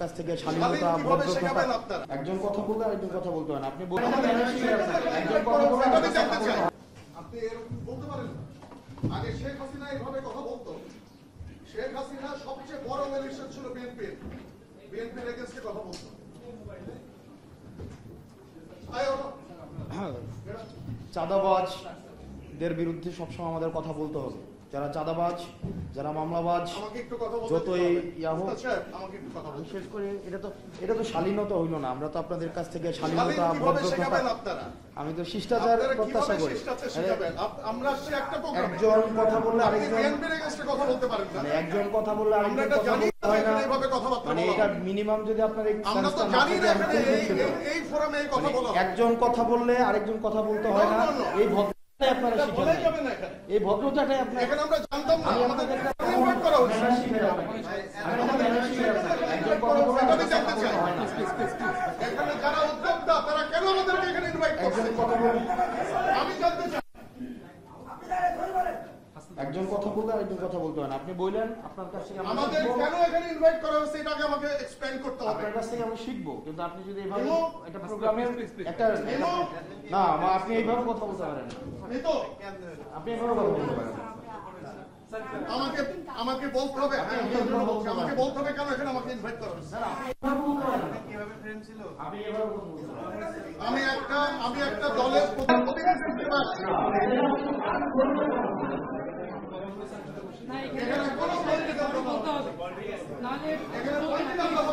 কাছ থেকে শালীনতা ভদ্রতা একজন কথা বললে আরেকজন কথা বলতে হয় না। আপনি একজন কথা বললে আপনি এরকম বলতে পারেন না। আগে শেখ হাসিনা এইভাবে কথা বলতো। শেখ হাসিনা সবচেয়ে বড় মিলিশিয়া ছিল বিএনপির এগেইনস্টে কথা বলতো। চাঁদাবাজদের বিরুদ্ধে সবসময় আমাদের কথা বলতে হবে। যারা চাঁদাবাজ, যারা মামলাবাজ, যতই ইয়া হোক, বিশেষ করে এটা তো শালীনতা হইল না। আমরা তো আপনাদের কাছ থেকে শালীনতা ভদ্রতা, আমি তো শিষ্টাচার প্রত্যাশা করি। একজন কথা বললে একজন কথা বললে আরেকজন কথা বলতে হয় না, মানে এটা মিনিমাম যদি আপনার একজন কথা বললে আরেকজন কথা বলতে হয় না, এই ভদ্রতাই আপনারা শিখেন, এই ভদ্রতাটাই আপনার আমরা জানতাম না। আমাদের ইনভাইট করা হচ্ছে। এখানে যারা উদ্যোক্তা তারা কেন আমাদেরকে এখানে ইনভাইট করছে? আমি জানতে চাই। একজন কথা বললে আরেকজন কথা বলতে হয় না। আপনি বললেন আপনার কাছ থেকে আমাদের কেন এখানে ইনভাইট করা হয়েছে এটাকে আমাকে এক্সপ্লেইন করতে হবে। আপনার কাছ থেকে আমি শিখবো, কিন্তু আপনি যদি এইভাবে একটা প্রোগ্রামের একটা না, আপনি এইভাবে কথা বলতে পারেন না। আপনি এইভাবে কথা বলতে পারেন না। আমাকে বলতে হবে, আমাকে বলতে হবে কেন এখানে আমাকে ইনভাইট করা হয়েছে। আমি একটা দলের প্রতিনিধি আসছি। এখানে কোনো পলিটিক্যাল কথা হবে, এখানে পলিটিক্যাল কথা